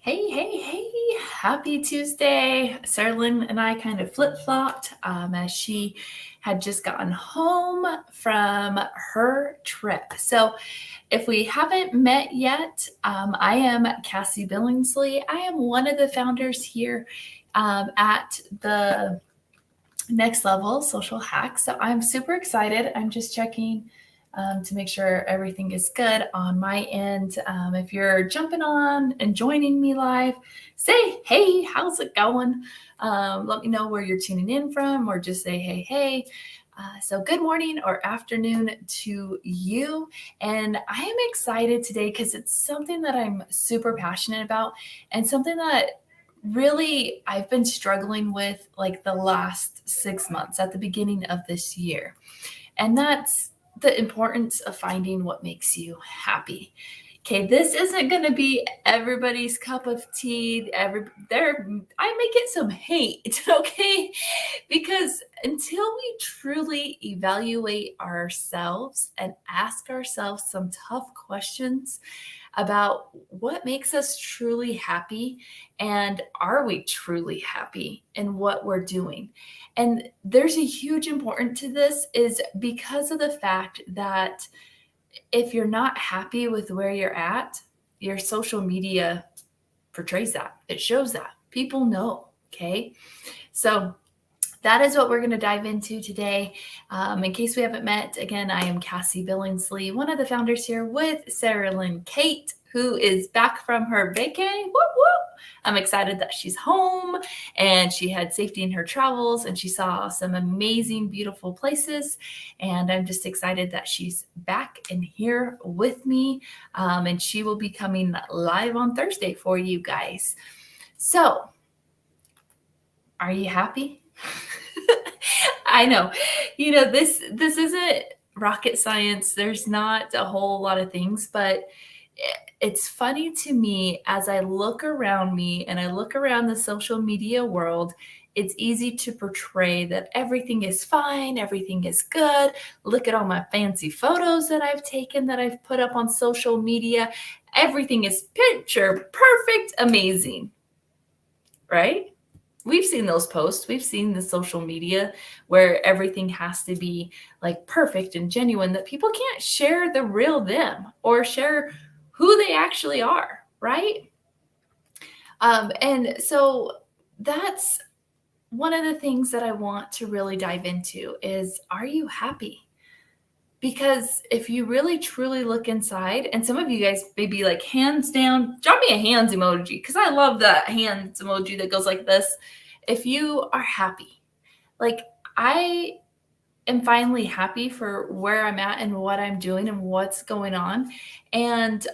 Hey, hey, hey, happy Tuesday. Sarah and I kind of flip-flopped as she had just gotten home from her trip. So if we haven't met yet, I am Cassie Billingsley. I am one of the founders here at the Next Level Social Hacks. So I'm super excited. I'm just checking to make sure everything is good on my end. If you're jumping on and joining me live, say, hey, how's it going? Let me know where you're tuning in from, or just say, hey, hey. So good morning or afternoon to you. And I am excited today because it's something that I'm super passionate about and something that really I've been struggling with like the last 6 months at the beginning of this year. And that's the importance of finding what makes you happy. Okay, this isn't going to be everybody's cup of tea. I may get some hate, okay? Because until we truly evaluate ourselves and ask ourselves some tough questions about what makes us truly happy and are we truly happy in what we're doing. And there's a huge importance to this is because of the fact that if you're not happy with where you're at, your social media portrays that. It shows that. People know, okay? So that is what we're going to dive into today. In case we haven't met, again, I am Cassie Billingsley, one of the founders here with Sarah Lynn Kate, who is back from her vacay. Whoop, whoop. I'm excited that she's home and she had safety in her travels and she saw some amazing, beautiful places. And I'm just excited that she's back and here with me. And she will be coming live on Thursday for you guys. So, are you happy? I know. This isn't rocket science. There's not a whole lot of things, but it's funny to me as I look around me and I look around the social media world, it's easy to portray that everything is fine, everything is good. Look at all my fancy photos that I've taken that I've put up on social media. Everything is picture perfect, amazing. Right? We've seen those posts. We've seen the social media where everything has to be like perfect and genuine, that people can't share the real them or share who they actually are, right? And so that's one of the things that I want to really dive into is, are you happy? Because if you really truly look inside, and some of you guys may be like, hands down, drop me a hands emoji, because I love that hands emoji that goes like this. If you are happy, like I am finally happy for where I'm at and what I'm doing and what's going on. And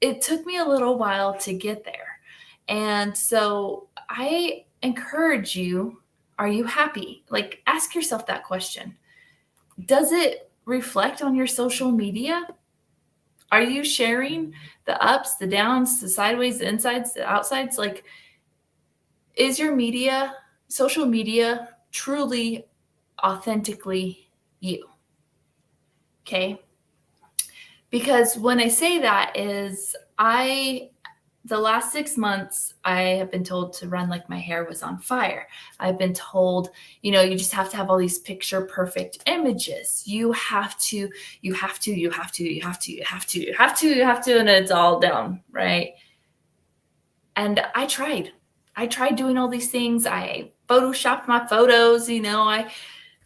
it took me a little while to get there. And so I encourage you, are you happy? Like ask yourself that question. Does it reflect on your social media? Are you sharing the ups, the downs, the sideways, the insides, the outsides? Like, is your social media, truly, authentically you? Okay. Because when I say that is the last 6 months, I have been told to run like my hair was on fire. I've been told, you just have to have all these picture perfect images. You have to, and it's all down, right? And I tried doing all these things. I photoshopped my photos,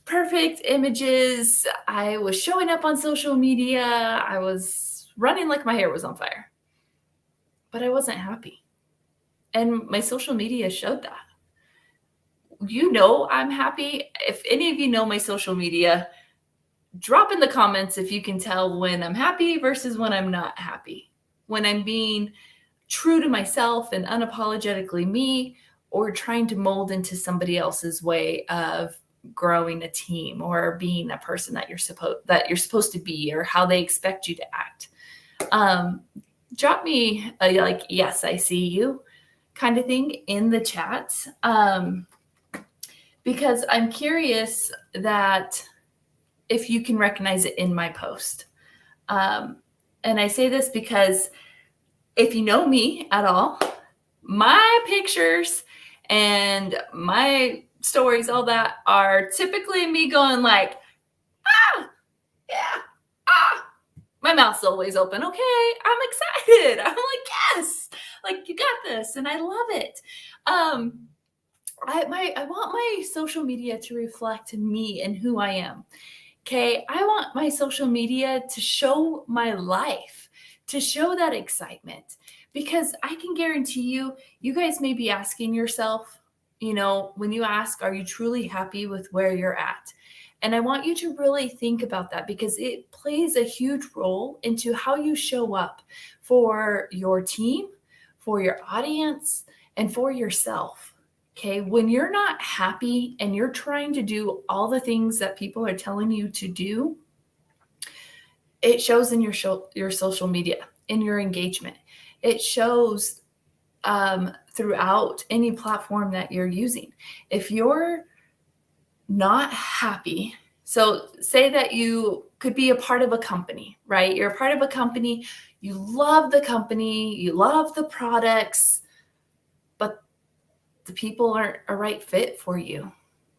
perfect images. I was showing up on social media. I was running like my hair was on fire. But I wasn't happy. And my social media showed that. I'm happy. If any of you know my social media, drop in the comments if you can tell when I'm happy versus when I'm not happy. When I'm being true to myself and unapologetically me, or trying to mold into somebody else's way of growing a team or being a person that you're supposed to be, or how they expect you to act. Drop me a like, yes, I see you kind of thing in the chat. Because I'm curious that if you can recognize it in my post. And I say this because if you know me at all, my pictures and my stories, all that, are typically me going like, ah, yeah, ah. My mouth's always open. Okay, I'm excited. I'm like, yes, like you got this, and I love it. Um, I want my social media to reflect me and who I am. Okay, I want my social media to show my life, to show that excitement, because I can guarantee you, you guys may be asking yourself, when you ask, are you truly happy with where you're at? And I want you to really think about that because it plays a huge role into how you show up for your team, for your audience, and for yourself. Okay, when you're not happy and you're trying to do all the things that people are telling you to do, it shows in your social media, in your engagement. It shows throughout any platform that you're using. If you're not happy, so say that you could be a part of a company, right? You're a part of a company, you love the company, you love the products, but the people aren't a right fit for you.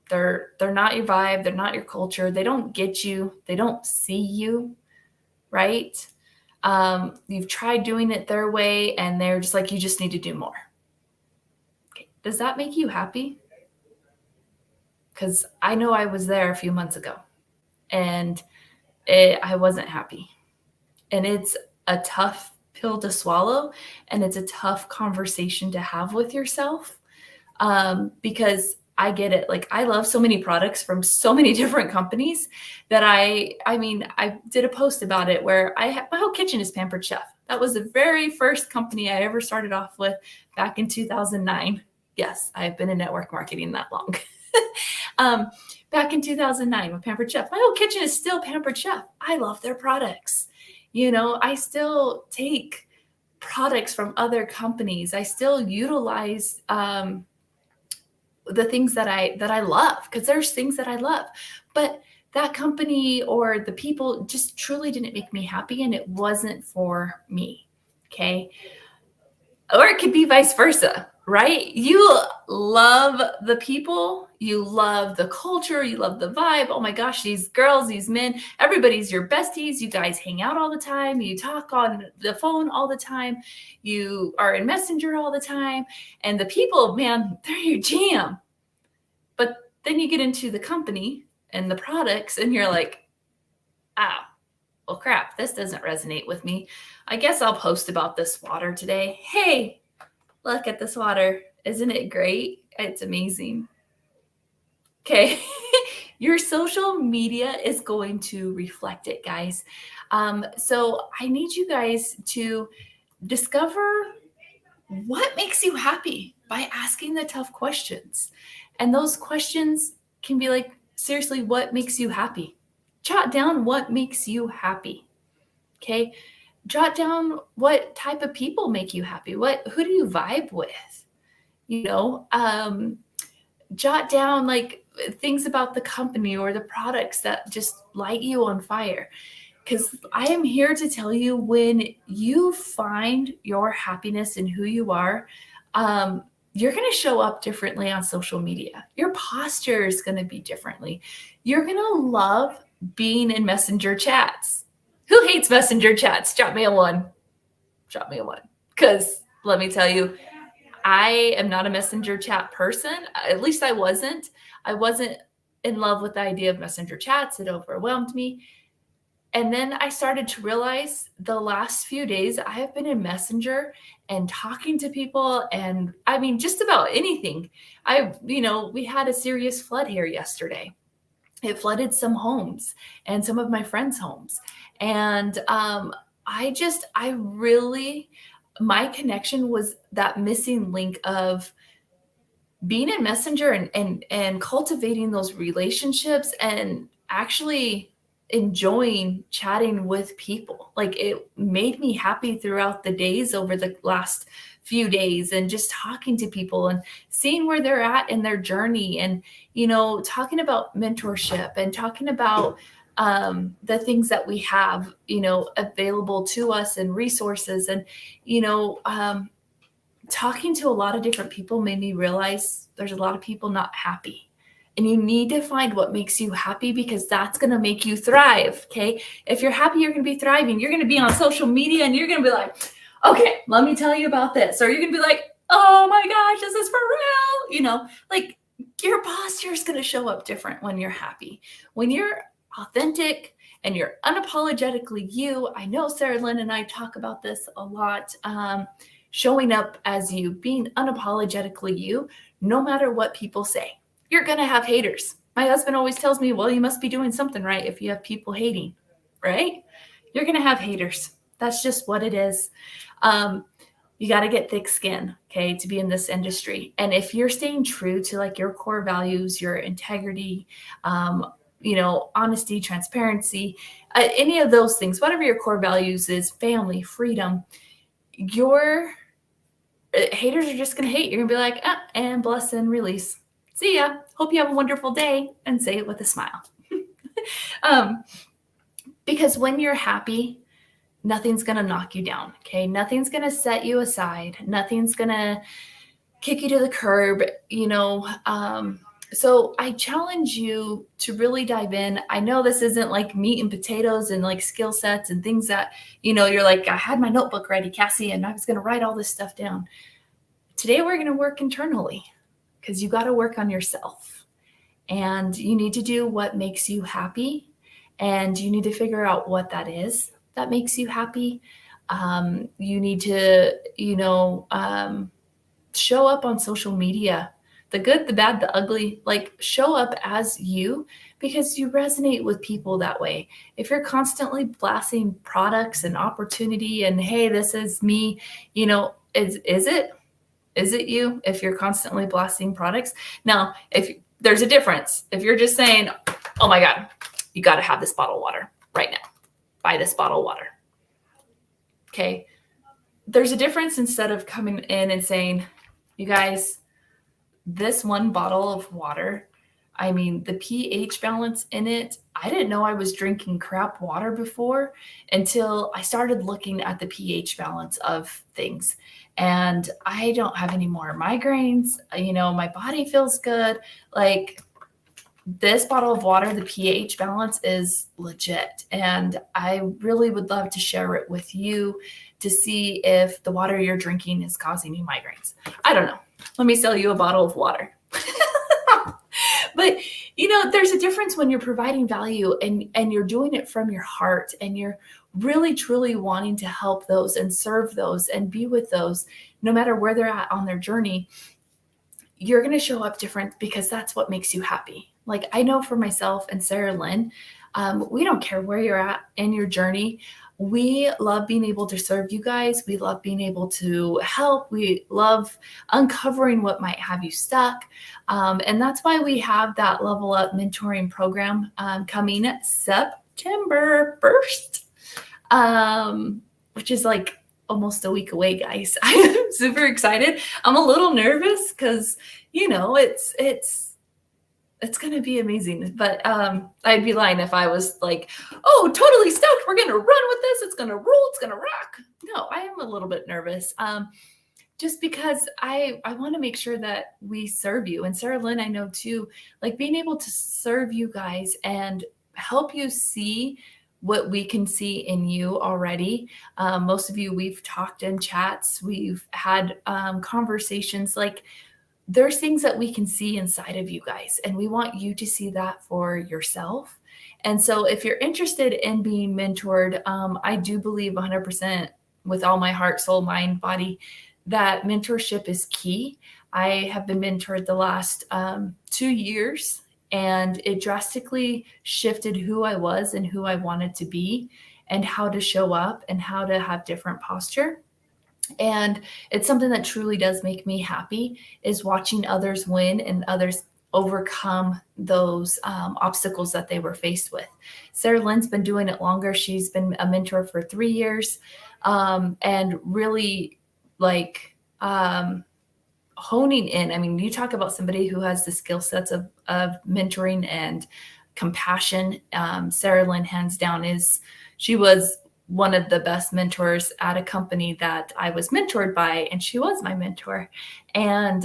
They're not your vibe, they're not your culture, they don't get you, they don't see you, right? You've tried doing it their way and they're just like, you just need to do more. Okay. Does that make you happy? Because I know I was there a few months ago and I wasn't happy. And it's a tough pill to swallow and it's a tough conversation to have with yourself. Because I get it. Like I love so many products from so many different companies that I did a post about it where my whole kitchen is Pampered Chef. That was the very first company I ever started off with back in 2009. Yes, I've been in network marketing that long. Back in 2009 with Pampered Chef. My whole kitchen is still Pampered Chef. I love their products. I still take products from other companies. I still utilize the things that I love, because there's things that I love, but that company or the people just truly didn't make me happy and it wasn't for me. Okay. Or it could be vice versa, right? You love the people, you love the culture, you love the vibe. Oh my gosh, these girls, these men, everybody's your besties. You guys hang out all the time. You talk on the phone all the time. You are in Messenger all the time. And the people, man, they're your jam. But then you get into the company and the products and you're like, ah, well, crap, this doesn't resonate with me. I guess I'll post about this water today. Hey, look at this water. Isn't it great? It's amazing. Okay. Your social media is going to reflect it, guys. So I need you guys to discover what makes you happy by asking the tough questions. And those questions can be like, seriously, what makes you happy? Jot down what makes you happy. Okay. Jot down what type of people make you happy. Who do you vibe with? Jot down like things about the company or the products that just light you on fire. Because I am here to tell you, when you find your happiness in who you are, you're going to show up differently on social media. Your posture is going to be differently. You're going to love being in messenger chats. Who hates messenger chats? Drop me a one. Drop me a one. Because let me tell you, I am not a messenger chat person. At least I wasn't. I wasn't in love with the idea of messenger chats. It overwhelmed me. And then I started to realize the last few days I have been in Messenger and talking to people, and I mean, just about anything. We had a serious flood here yesterday. It flooded some homes and some of my friends' homes. And my connection was that missing link of being in Messenger and cultivating those relationships and actually enjoying chatting with people. Like it made me happy throughout the days over the last few days, and just talking to people and seeing where they're at in their journey, and talking about mentorship and talking about the things that we have available to us and resources, and talking to a lot of different people made me realize there's a lot of people not happy. And you need to find what makes you happy, because that's going to make you thrive. Okay. If you're happy, you're going to be thriving. You're going to be on social media and you're going to be like, okay, let me tell you about this. Or you're going to be like, oh my gosh, this is for real. Like your posture is going to show up different when you're happy. When you're authentic and you're unapologetically you. I know Sarah Lynn and I talk about this a lot. Showing up as you, being unapologetically you, no matter what people say. You're going to have haters. My husband always tells me, well, you must be doing something right if you have people hating, right? You're going to have haters. That's just what it is. You got to get thick skin, okay, to be in this industry. And if you're staying true to like your core values, your integrity, honesty, transparency, any of those things, whatever your core values is, family, freedom, your haters are just going to hate. You're going to be like, and bless and release. See ya. Hope you have a wonderful day, and say it with a smile. Because when you're happy, nothing's going to knock you down. Okay. Nothing's going to set you aside. Nothing's going to kick you to the curb, So I challenge you to really dive in. I know this isn't like meat and potatoes and like skill sets and things that, you're like, I had my notebook ready, Cassie, and I was going to write all this stuff down. Today, we're going to work internally, because you got to work on yourself, and you need to do what makes you happy, and you need to figure out what that is that makes you happy. You need to, show up on social media, the good, the bad, the ugly, like show up as you, because you resonate with people that way. If you're constantly blasting products and opportunity and, hey, this is me, is it you if you're constantly blasting products? Now, if there's a difference, if you're just saying, oh my God, you got to have this bottle of water right now, buy this bottle of water. Okay. There's a difference instead of coming in and saying, you guys, this one bottle of water, the pH balance in it, I didn't know I was drinking crap water before until I started looking at the pH balance of things. And I don't have any more migraines. My body feels good. Like this bottle of water, the pH balance is legit. And I really would love to share it with you to see if the water you're drinking is causing you migraines. I don't know. Let me sell you a bottle of water. But, there's a difference when you're providing value and you're doing it from your heart, and you're really, truly wanting to help those and serve those and be with those, no matter where they're at on their journey. You're going to show up different, because that's what makes you happy. Like I know for myself and Sarah Lynn, we don't care where you're at in your journey. We love being able to serve you guys. We love being able to help. We love uncovering what might have you stuck. And that's why we have that Level Up mentoring program coming September 1st, which is like almost a week away, guys. I'm super excited. I'm a little nervous because, it's going to be amazing. But I'd be lying if I was like, oh, totally stoked. We're going to run with this. It's going to rule. It's going to rock. No, I am a little bit nervous just because I want to make sure that we serve you. And Sarah Lynn, I know too, like being able to serve you guys and help you see what we can see in you already. Most of you, we've talked in chats. We've had conversations. Like there's things that we can see inside of you guys, and we want you to see that for yourself. And so if you're interested in being mentored, I do believe 100% with all my heart, soul, mind, body, that mentorship is key. I have been mentored the last 2 years, and it drastically shifted who I was and who I wanted to be and how to show up and how to have different posture. And it's something that truly does make me happy, is watching others win and others overcome those obstacles that they were faced with. Sarah Lynn's been doing it longer. She's been a mentor for 3 years, and really like honing in. I mean, you talk about somebody who has the skill sets of mentoring and compassion. Sarah Lynn, hands down, she was one of the best mentors at a company that I was mentored by, and she was my mentor. And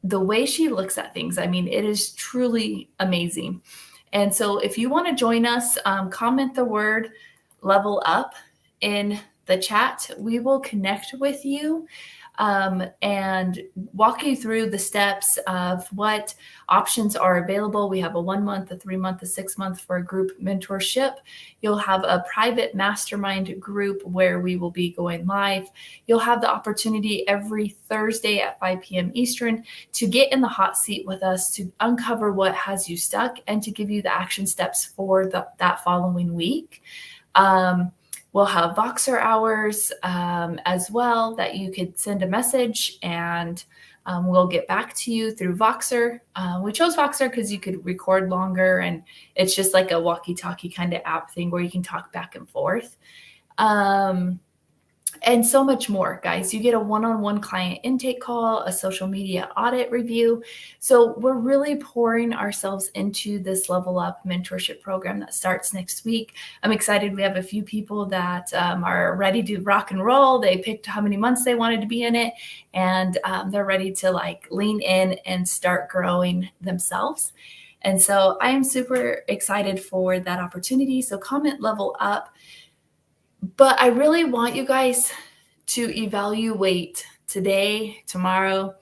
the way she looks at things, I mean, it is truly amazing. And so if you want to join us, comment the word level up in the chat. We will connect with you and walk you through the steps of what options are available. We have a 1 month, a 3 month, a 6 month for a group mentorship. You'll have a private mastermind group where we will be going live. You'll have the opportunity every Thursday at 5 p.m. Eastern to get in the hot seat with us, to uncover what has you stuck and to give you the action steps for that following week. We'll have Voxer hours as well that you could send a message and we'll get back to you through Voxer. We chose Voxer because you could record longer and it's just like a walkie-talkie kind of app thing where you can talk back and forth. And so much more, guys. You get a one-on-one client intake call, a social media audit review. So we're really pouring ourselves into this Level Up mentorship program that starts next week. I'm excited. We have a few people that are ready to rock and roll. They picked how many months they wanted to be in it, and they're ready to like lean in and start growing themselves. And so I am super excited for that opportunity. So comment Level Up. But I really want you guys to evaluate today, tomorrow,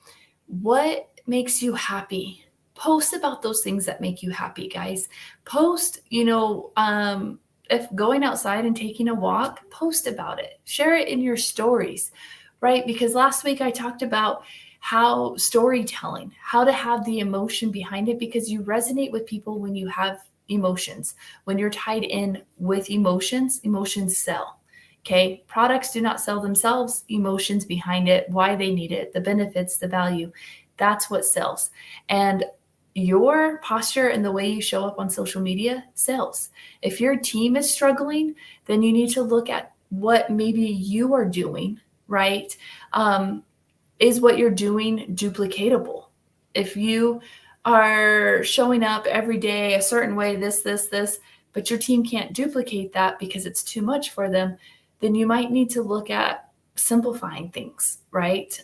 what makes you happy. Post about those things that make you happy, guys. Post, if going outside and taking a walk, post about it. Share it in your stories, right? Because last week I talked about how storytelling, how to have the emotion behind it, because you resonate with people when you have emotions. When you're tied in with emotions sell. Okay. Products do not sell themselves. Emotions behind it, why they need it, the benefits, the value. That's what sells. And your posture and the way you show up on social media sells. If your team is struggling, then you need to look at what maybe you are doing, right? Is what you're doing duplicatable? If you are showing up every day a certain way, this, but your team can't duplicate that because it's too much for them, then you might need to look at simplifying things, right?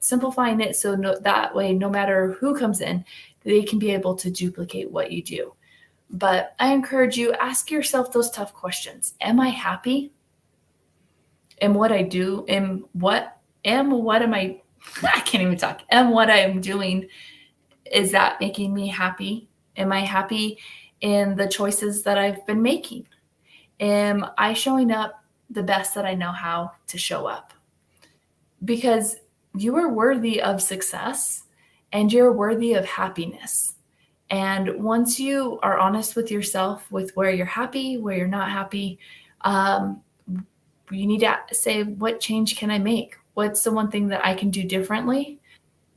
Simplifying it so that way, no matter who comes in, they can be able to duplicate what you do. But I encourage you, ask yourself those tough questions. Am I happy in what I do? What am I I can't even talk. And what I am doing, is that making me happy? Am I happy in the choices that I've been making? Am I showing up the best that I know how to show up? Because you are worthy of success and you're worthy of happiness. And once you are honest with yourself, with where you're happy, where you're not happy, you need to say, what change can I make? What's the one thing that I can do differently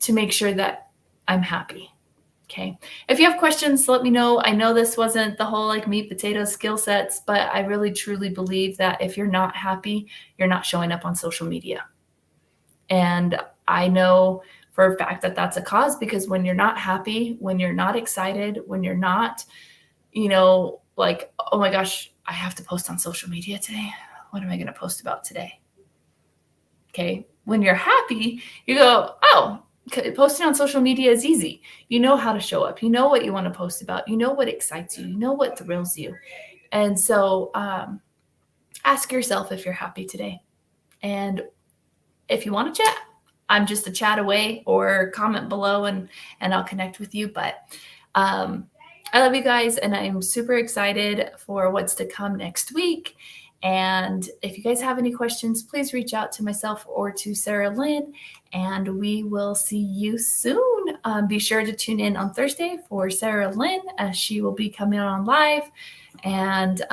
to make sure that I'm happy? Okay. If you have questions, let me know. I know this wasn't the whole like meat, potatoes skill sets, but I really truly believe that if you're not happy, you're not showing up on social media. And I know for a fact that that's a cause, because when you're not happy, when you're not excited, when you're not, like, oh my gosh, I have to post on social media today. What am I going to post about today? Okay. When you're happy, you go, oh, posting on social media is easy. You know how to show up. You know what you want to post about. You know what excites you. You know what thrills you. And so ask yourself if you're happy today. And if you want to chat, I'm just a chat away, or comment below and I'll connect with you. But I love you guys, and I'm super excited for what's to come next week. And if you guys have any questions, please reach out to myself or to Sarah Lynn, and we will see you soon. Be sure to tune in on Thursday for Sarah Lynn, as she will be coming on live and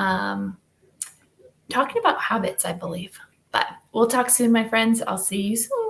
talking about habits, I believe. But we'll talk soon, my friends. I'll see you soon.